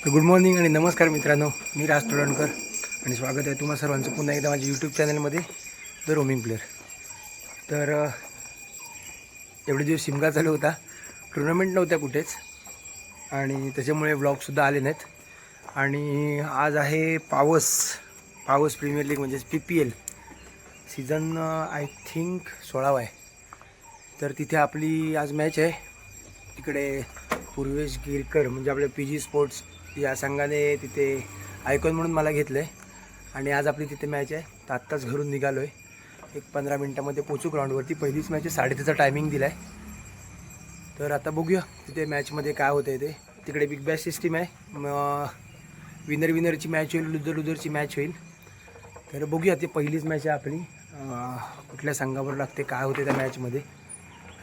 तर good morning आणि नमस्कार मित्रांनो, मी राज तोडणकर आणि स्वागत आहे तुम्हा सर्वांचं पुन्हा एकदा माझ्या यूट्यूब चॅनलमध्ये द रोमिंग प्लेअर. तर एवढे दिवस शिमगा चालू होता, टुर्नामेंट नव्हत्या कुठेच आणि त्याच्यामुळे व्लॉगसुद्धा आले नाहीत. आणि आज आहे पावस प्रीमियर लीग म्हणजेच PPL सीझन आय थिंक 16वा आहे. तर तिथे आपली आज मॅच आहे. इकडे पूर्वेश गिरकर म्हणजे आपल्या PG स्पोर्ट्स या संघाने तिथे आयकॉन म्हणून मला घेतलं आहे आणि आज आपली तिथे मॅच आहे. तर आत्ताच घरून निघालो आहे, एक 15 मिनटामध्ये पोचू ग्राउंडवरती. पहिलीच मॅच आहे, 3:30चा टायमिंग दिला आहे. तर आता बघूया तिथे मॅचमध्ये काय होतं आहे ते. तिकडे बिग बॅश सिस्टीम आहे, विनरची मॅच होईल, लुझरची मॅच होईल. तर बघूया, ते पहिलीच मॅच आहे आपली, कुठल्या संघावर लागते काय होते त्या मॅचमध्ये.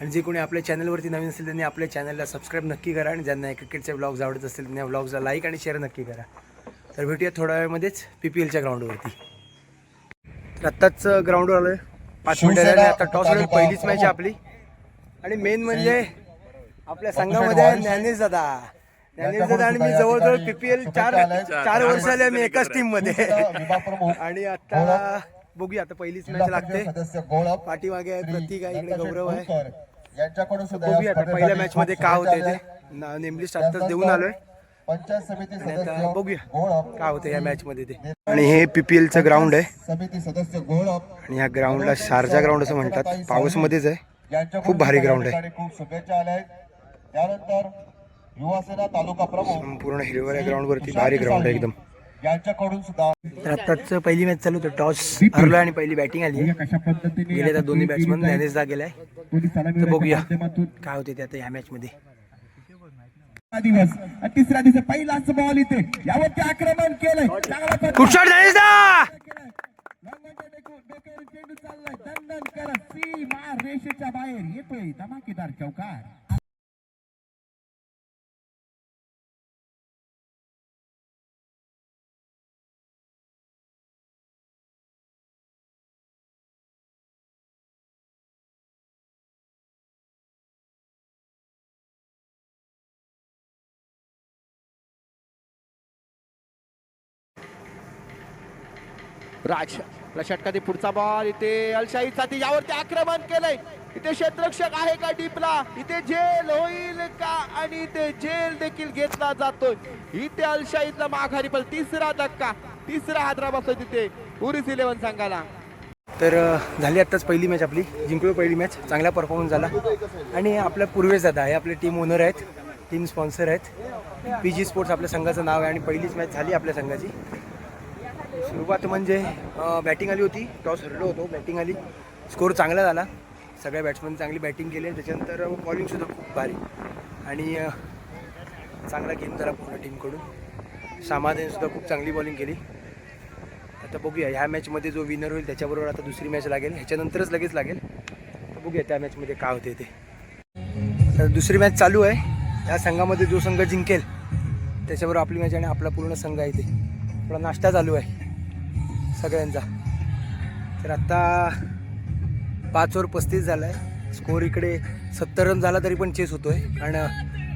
आणि जे कोणी आपल्या चॅनलवरती नवीन असेल त्यांनी आपल्या चॅनलला सबस्क्राईब नक्की करा आणि ज्यांना क्रिकेटचे व्लॉग्स आवडत असतील त्यांनी व्लॉग्सला लाईक आणि शेअर नक्की करा. तर भेटूया थोड्या वेळामध्येच PPLच्या ग्राउंडवरती. तर आत्ताच ग्राउंडवर आलो आहे, 5 मिनिटं झाले. आता टॉस होईल, पहिलीच मॅच आहे आपली. आणि मेन म्हणजे आपल्या संघामध्ये ज्ञानेश दादा आणि मी जवळजवळ PPL 4 वर्ष आले आम्ही एकाच टीममध्ये. आणि आता बघूया, आता पहिलीच मॅच लागते. पाठीमागे आहे प्रतीक आहे, इकडे गौरव आहे. बघूया आता पहिल्या मॅच मध्ये काय होते ते. नेमली आत्ताच देऊन आलोय, आता बघूया काय होतं या मॅच मध्ये ते. आणि हे PPLचं ग्राउंड आहे आणि या ग्राउंडला शारजा ग्राउंड असं म्हणतात. पावस मध्येच आहे, खूप भारी ग्राउंड आहे. संपूर्ण हिरवळ ग्राउंड वरती, भारी ग्राउंड आहे एकदम. तर आत्ताच पहिली मॅच चालू, तर टॉस हरलो आणि पहिली बॅटिंग आली. गेले तर दोन्ही बॅट्समन ज्ञानेशदा गेलाय. तर बघूया काय होते ते आता या मॅच मध्ये. तिसऱ्या दिवशी पहिलाच बॉल इथे यावरती आक्रमण केलंय, खूप शॉट ज्ञानेशदा, चेंडू चाललाय दंडन करत सीमा रेषेच्या बाहेर येतोय धमाकेदार चौकार. राज षटकातील पुढचा बॉल इथे अलशाही साठी यावरती आक्रमण केलंय. इथे क्षेत्ररक्षक आहे का डीपला, इथे झेल होईल का, आणि इथे झेल देखील घेतला जातोय. इथे अलशाहीतला माघारी पण तिसरा धक्का, तिसरा हादरा बसतोय तिथे पुरीस 11 संघाला. तर झाली आत्ताच पहिली मॅच आपली, जिंकलो पहिली मॅच, चांगला परफॉर्मन्स झाला. आणि आपल्या पूर्वेश दादा हे आपले टीम ओनर आहेत, टीम स्पॉन्सर आहेत. PG स्पोर्ट्स आपल्या संघाचं नाव आहे. आणि पहिलीच मॅच झाली आपल्या संघाची. सुरुवात म्हणजे बॅटिंग आली होती, टॉस हरलो होतो, बॅटिंग आली, स्कोर चांगला झाला, सगळ्या बॅट्समॅन चांगली बॅटिंग केली. त्याच्यानंतर बॉलिंगसुद्धा खूप भारी आणि चांगला गेम झाला पूर्ण टीमकडून. सामादेनसुद्धा खूप चांगली बॉलिंग केली. आता बघूया ह्या मॅचमध्ये जो विनर होईल त्याच्याबरोबर आता दुसरी मॅच लागेल, ह्याच्यानंतरच लगेच लागेल. तर बघूया त्या मॅचमध्ये काय होते ते. तर दुसरी मॅच चालू आहे. या संघामध्ये जो संघ जिंकेल त्याच्याबरोबर आपली मॅच आणि आपला पूर्ण संघ आहे. ते थोडा नाश्ता चालू आहे सगळ्यांचा. तर आत्ता 5 ओव्हर 35 झाला आहे स्कोर. इकडे 70 रन झाला तरी पण चेस होतो आहे, कारण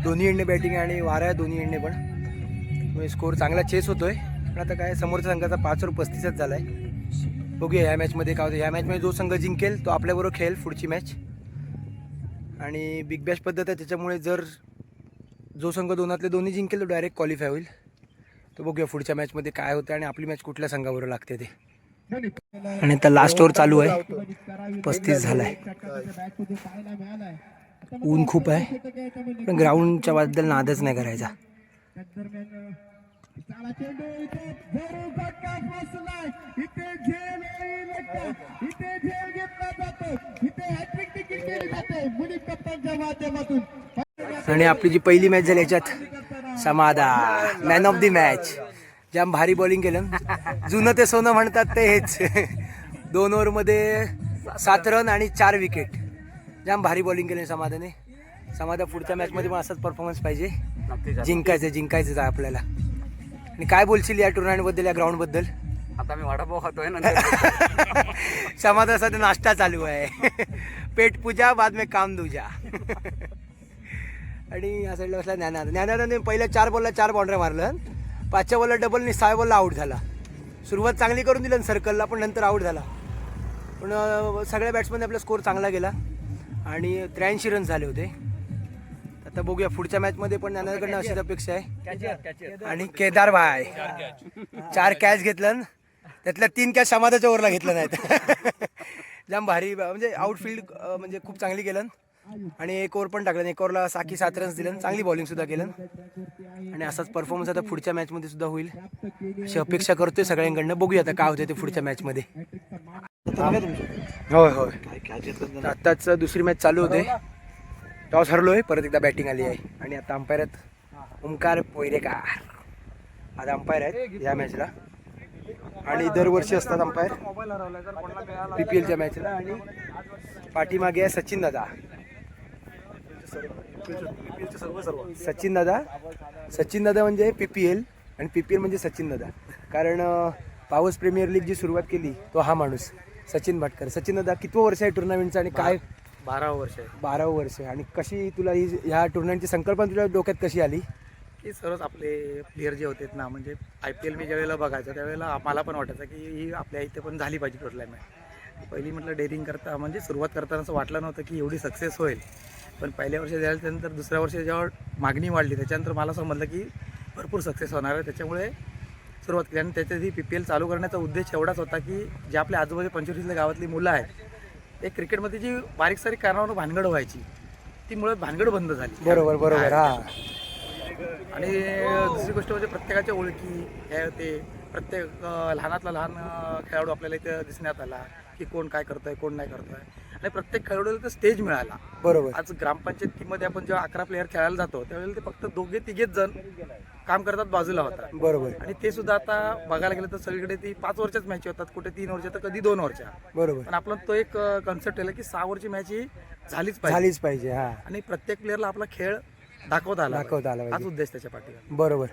दोन्ही एंडने बॅटिंग आणि वारा आहे दोन्ही एंडने पण. स्कोर चांगला चेस होतो आहे. पण आता काय समोरच्या संघाचा 5 ओव्हर 35च झाला आहे. बघूया ह्या मॅचमध्ये काय होतं. ह्या मॅचमध्ये जो संघ जिंकेल तो आपल्याबरोबर खेळेल पुढची मॅच. आणि बिग बॅश पद्धत आहे, त्याच्यामुळे जर जो संघ दोनातले दोन्ही जिंकेल तो डायरेक्ट क्वालिफाय होईल. तर बघूया पुढच्या मॅचमध्ये काय होतं आणि आपली मॅच कुठल्या संघाबरोबर लागते ते. आणि आता लास्ट ओव्हर चालू आहे, 35 झाला आहे. ऊन खूप आहे, पण ग्राउंडच्या बद्दल नादच नाही करायचा. आणि आपली जी पहिली मॅच झाली याच्यात समाधान मॅन ऑफ द मॅच. जाम भारी बॉलिंग केलं, जुनं ते सोनं म्हणतात ते हेच. 2 ओव्हरमध्ये 7 रन आणि 4 विकेट. जाम भारी बॉलिंग केली समाधाने. समाधा पुढच्या मॅचमध्ये पण असाच परफॉर्मन्स पाहिजे. जिंकायचंच आहे आपल्याला. आणि काय बोलशील या टुर्नामेंटबद्दल, या ग्राउंडबद्दल? आता मी वडापाव खातोय ना. समाधान सध्या नाश्ता चालू आहे. पेट पूजा बाद में काम दूजा. आणि या साईडला बसला ज्ञानाने पहिल्या 4 बॉलला 4 बाउंड्री मारलं. 5च्या बॉलला डबल आणि 6 बॉलला आऊट झाला. सुरुवात चांगली करून दिली सर्कलला, पण नंतर आऊट झाला. पण सगळ्या बॅट्समॅनने आपला स्कोर चांगला गेला आणि 83 रन्स झाले होते. आता बघूया पुढच्या मॅचमध्ये पण नानाकडनं अशीच अपेक्षा आहे. आणि केदार भाई 4 कॅच घेतलं, त्यातल्या 3 कॅच समाधाच्या ओव्हरला घेतलं नाहीत. जाम भारी, म्हणजे आउटफील्ड म्हणजे खूप चांगली केलं. आणि 1 ओव्हर पण टाकलं. 1 ओव्हरला 7 रन्स दिलं, चांगली बॉलिंग सुद्धा केलं. आणि असाच परफॉर्मन्स आता पुढच्या मॅचमध्ये सुद्धा होईल अशी अपेक्षा करतोय सगळ्यांकडनं. बघूया आता काय होतं ते पुढच्या मॅचमध्ये. होय होय, आत्ताच दुसरी मॅच चालू होते. टॉस हरलोय, परत एकदा बॅटिंग आली आहे. आणि आता अंपायर आहेत ओमकार पोयरेकर. आता अंपायर आहेत या मॅचला. आणि दरवर्षी असतात अंपायर PPLच्या मॅचला. आणि पाठीमागे आहे सचिन दादा. सचिन दादा म्हणजे PPL आणि PPL म्हणजे सचिन दादा. कारण पावस प्रीमियर लीग जी सुरुवात केली तो हा माणूस सचिन भाटकर. सचिन दादा कितवं वर्ष आहे टुर्नामेंटचं आणि काय? 12 वर्ष आहे. 12 वर्ष. आणि कशी तुला ही ह्या टुर्नामेंटची संकल्पना तुझ्या डोक्यात कशी आली? की सर्वच आपले प्लेयर जे होते ना, म्हणजे IPL मी ज्यावेळेला बघायचो त्यावेळेला मला पण वाटायचं की ही आपल्या इथे पण झाली पाहिजे टुर्नामेंट. पहिली म्हटलं डेअरिंग करता, म्हणजे सुरुवात करताना असं वाटलं नव्हतं की एवढी सक्सेस होईल. पण पहिल्या वर्षी झाल्यानंतर दुसऱ्या वर्षी जेव्हा मागणी वाढली त्याच्यानंतर मला समजलं की भरपूर सक्सेस होणार आहे. त्याच्यामुळे सुरुवात केली. आणि त्याच्यातही PPL चालू करण्याचा उद्देश एवढाच होता की जे आपले आजूबाजू 25 गावातली मुलं आहेत, एक क्रिकेटमध्ये जी बारीक सारीक कारणावर भानगड व्हायची ती मुळात भानगड बंद झाली. बरोबर बरोबर. हा. आणि दुसरी गोष्ट म्हणजे प्रत्येकाच्या ओळखी हे होते. प्रत्येक लहानातला लहान खेळाडू आपल्याला इथे दिसण्यात आला की कोण काय करतोय कोण नाही करतोय. आणि प्रत्येक खेळाडूला तर स्टेज मिळाला. बरोबर. आज ग्रामपंचायत टीममध्ये आपण जेव्हा 11 प्लेयर खेळायला जातो त्यावेळेला ते फक्त 2-3 जण काम करतात बाजूला होतात. बरोबर. आणि ते सुद्धा आता बघायला गेलं तर सगळीकडे ती 5 वर्षाच मॅच होतात, कुठे 3 वर्ष तर कधी 2 वर्ष. बरोबर. पण आपला तो एक कॉन्सेप्ट केला की 6 वरची मॅच ही झालीच पाहिजे. हा. आणि प्रत्येक प्लेअरला आपला खेळ दाखवता आला पाहिजे. हाच उद्देश त्याच्या पाठीवर. बरोबर.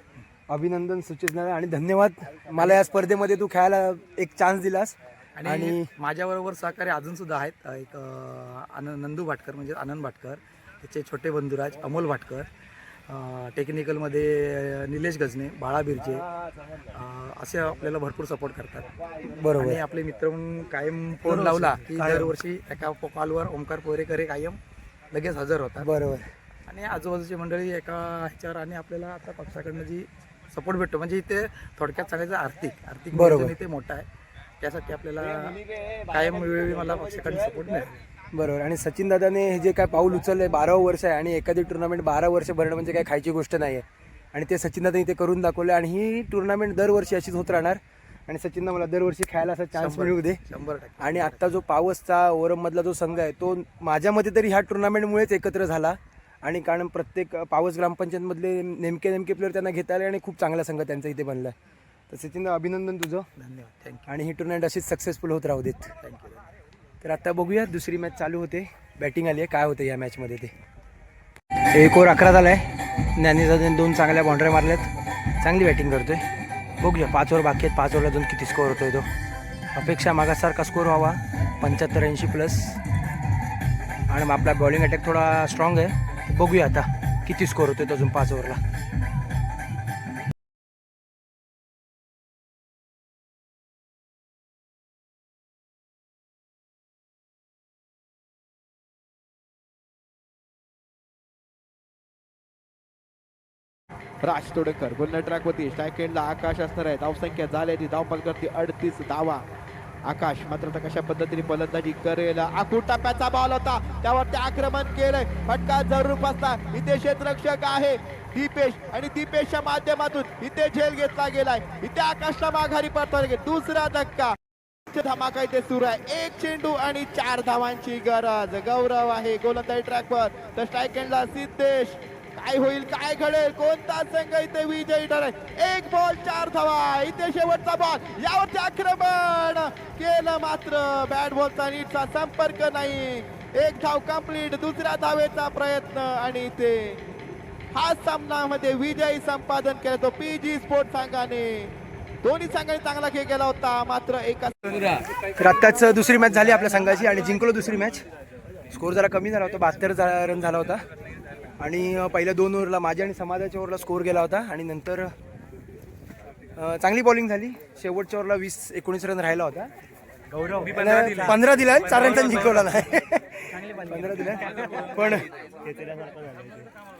अभिनंदन सुचित आणि धन्यवाद. मला या स्पर्धेमध्ये तू खेळायला एक चान्स दिलास. आणि माझ्याबरोबर सहकारी अजून सुद्धा आहेत. एक नंदू भाटकर म्हणजे आनंद भाटकर, त्याचे छोटे बंधुराज अमोल भाटकर, टेक्निकलमध्ये निलेश गजने, बाळा बिरजे, असे आपल्याला भरपूर सपोर्ट करतात. बरोबर. आणि आपले मित्र म्हणून कायम फोन लावला की दरवर्षी एका कॉलवर ओमकार पोरेकर कायम लगेच हजर होतात. बरोबर. आणि आजूबाजूची मंडळी एका ह्याच्यावर. आणि आपल्याला आता पक्षाकडनं जी सपोर्ट भेटतो म्हणजे इथे थोडक्यात सांगायचं आर्थिक बरोबर. इथे मोठा आहे. त्यासाठी आपल्याला कायम वेळोवेळी मला पक्षाकडे सपोर्ट मिळेल. बरोबर. आणि सचिन दादाने हे जे काय पाऊल उचललंय 12 वर्ष आहे. आणि एखादी टुर्नामेंट 12 वर्ष भरणं म्हणजे काय खायची गोष्ट नाही आहे. आणि ते सचिन दादा इथे करून दाखवलं. आणि ही टुर्नामेंट दरवर्षी अशीच होत राहणार. आणि सचिननं मला दरवर्षी खेळायला असा चान्स मिळू दे. 100%. आणि आत्ता जो पावसचा ओरममधला जो संघ आहे तो माझ्या मते तरी ह्या टुर्नामेंटमुळेच एकत्र झाला. आणि कारण प्रत्येक पावस ग्रामपंचायतमधले नेमके प्लेयर त्यांना घेता आले आणि खूप चांगला संघ त्यांचा इथे बनला. तर सचिन अभिनंदन तुझं. धन्यवाद. थँक्यू. आणि ही टुर्नामेंट अशीच सक्सेसफुल होत राहू देत. थँक्यू. तर आता बघूया दुसरी मॅच चालू होते. बॅटिंग आली आहे, काय होतं या मॅचमध्ये ते. 1 ओव्हर 11 झाला आहे. ज्ञानीदादाने 2 चांगल्या बाउंड्री मारल्यात. चांगली बॅटिंग करतोय. बघूया 5 ओव्हर बाकी आहेत. 5 ओव्हरला 2 किती स्कोअर होतोय तो. अपेक्षा मागासारखा स्कोअर व्हावा 75-80 प्लस. आणि आपला बॉलिंग अटॅक थोडा स्ट्रॉंग आहे. बघूया आता किती स्कोअर होतोय तो अजून 5 ओव्हरला. राज तोडकर गुन्हा ट्रॅकवरती स्ट्राईक एंडला आकाश असणार आहे. धावसंख्या झाली ती धावपल करते 38 धावा. आकाश मात्र आता कशा पद्धतीने फलंदाजी करेल. आखूड टप्प्याचा बॉल होता त्यावरती आक्रमण केलंय. फटका जरूर बसला. इथे क्षेत्ररक्षक आहे दीपेश आणि दीपेशच्या माध्यमातून इथे झेल घेतला गेलाय. इथे आकाशला माघारी परतवला. दुसरा धक्का धमाका इथे सुरू आहे. 1 चेंडू आणि 4 धावांची गरज. गौरव आहे गोलंदाजी ट्रॅकवर. तर स्ट्राईक एंडला सिद्धेश. काय होईल काय घडेल कोणता संघ इथे विजयी ठरेल. 1 बॉल 4 धावा. इथे शेवटचा बॉल यावरती आक्रमण केलं मात्र बॅट बॉलचा नीटचा संपर्क नाही. 1 धाव कंप्लीट. दुसऱ्या धावेचा प्रयत्न आणि इथे हा सामनामध्ये विजयी संपादन केला तो PG स्पोर्ट्स संघाने. दोन्ही संघांनी चांगला खेळ केला होता मात्र एका. तर आत्ताच दुसरी मॅच झाली आपल्या संघाची आणि जिंकलो दुसरी मॅच. स्कोर जरा कमी झाला होता 72 रन झाला होता. आणि पहिल्या 2 ओव्हरला माझ्या आणि समाजाच्या ओव्हरला स्कोर गेला होता. आणि नंतर चांगली बॉलिंग झाली. शेवटच्या ओव्हरला 20-19 रन राहिला होता. 15 दिला, 4 रन जिंकवला नाही. 15 दिला. पण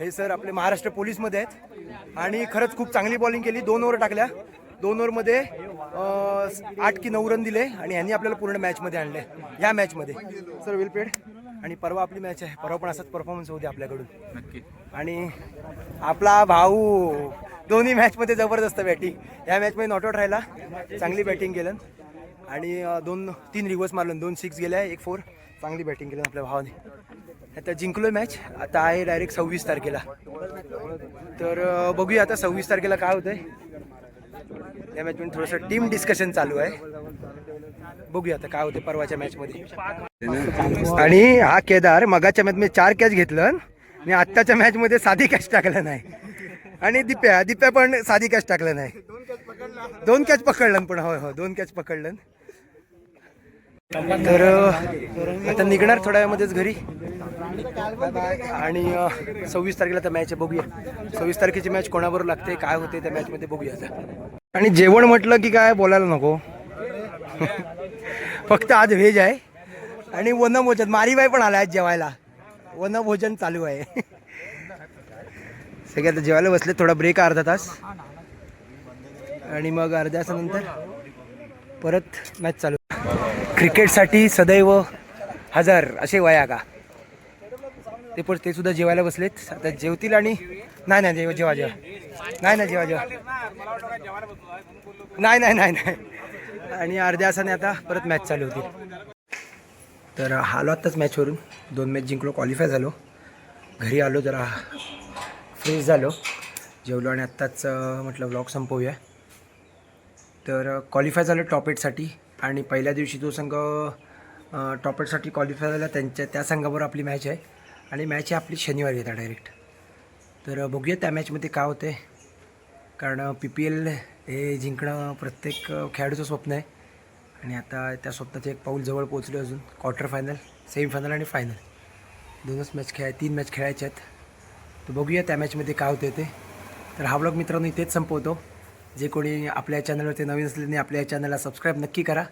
हे सर आपले महाराष्ट्र पोलीसमध्ये आहेत आणि खरंच खूप चांगली बॉलिंग केली. 2 ओव्हर टाकल्या. 2 ओव्हरमध्ये 8 की 9 रन दिले आणि यांनी आपल्याला पूर्ण मॅचमध्ये आणले या मॅचमध्ये. सर वेल प्लेड. आणि परवा आपली मॅच आहे. परवा पण असाच परफॉर्मन्स होते आपल्याकडून. नक्की. आणि आपला भाऊ दोन्ही मॅचमध्ये जबरदस्त बॅटिंग. या मॅचमध्ये नॉट आउट राहिला. चांगली बॅटिंग केलं आणि 2-3 रिव्हर्स मारलं. 2 6 गेल्या, 1 4. चांगली बॅटिंग केलं आपल्या भावाने. आता जिंकलो मॅच. आता आहे डायरेक्ट 26 तारखेला. तर बघूया आता 26 तारखेला काय होतंय. या मॅचमध्ये थोडंसं टीम डिस्कशन चालू आहे. बघूया आता काय होते परवाच्या मॅचमध्ये. आणि हा केदार मगाच्या मॅचमध्ये 4 कॅच घेतलं आणि आत्ताच्या मॅचमध्ये साधी कॅच टाकलं नाही. आणि दिप्या पण साधी कॅच टाकलं नाही. 2 कॅच पकडलं पण. होय 2 कॅच पकडलं. तर आता निघणार थोड्या वेळामध्येच घरी. आणि 26 तारखेला तर मॅच आहे. बघूया 26 तारखेची मॅच कोणाबरोबर लागते, काय होते त्या मॅचमध्ये बघूया आता. आणि जेवण म्हटलं की काय बोलायला नको. फक्त आज व्हेज आहे आणि वनभोजन. मारीबाई पण आला आज जेवायला. वनभोजन चालू आहे. सगळे आता जेवायला बसले. थोडा ब्रेक अर्धा तास आणि मग अर्ध्या तासानंतर परत मॅच चालू. क्रिकेटसाठी सदैव हजर असे वया का ते सुद्धा जेवायला बसलेत. आता जेवतील आणि नाही जेवा नाही. आणि अर्ध्या तासाने आता परत मॅच चालू होती. तर आलो आत्ताच मॅचवरून. 2 मॅच जिंकलो, क्वालिफाय झालो. घरी आलो, जरा फ्रेश झालो, जेवलो आणि आत्ताच म्हटलं व्लॉग संपवूया. तर क्वालिफाय झालं टॉप 8साठी. आणि पहिल्या दिवशी जो संघ टॉप 8साठी क्वालिफाय झाला त्या संघाबरोबर आपली मॅच आहे. आणि मॅच आहे आपली शनिवारी येतात डायरेक्ट. तर बघूया त्या मॅचमध्ये काय होते. कारण PPL हे जिंकणं प्रत्येक खेळाडूचं स्वप्न आहे. आणि आता त्या स्वप्नाचं एक पाऊल जवळ पोहोचलो. अजून क्वार्टर फायनल, सेमीफायनल आणि फायनल 2च मॅच 3 मॅच खेळायच्या आहेत. तर बघूया त्या मॅचमध्ये काय होते ते. तर हा व्लॉग मित्रांनो इथेच संपवतो. जे कोणी आपल्या चॅनलवरती नवीन असले त्यांनी आपल्या चॅनलला सबस्क्राईब नक्की करा.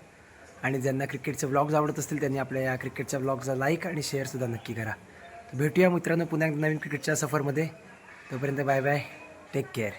आणि ज्यांना क्रिकेटचे व्लॉग्स आवडत असतील त्यांनी आपल्या या क्रिकेटच्या व्लॉगचा लाईक आणि शेअरसुद्धा नक्की करा. तर भेटूया मित्रांनो पुन्हा नवीन क्रिकेटच्या सफरमध्ये. तोपर्यंत बाय बाय. Take care.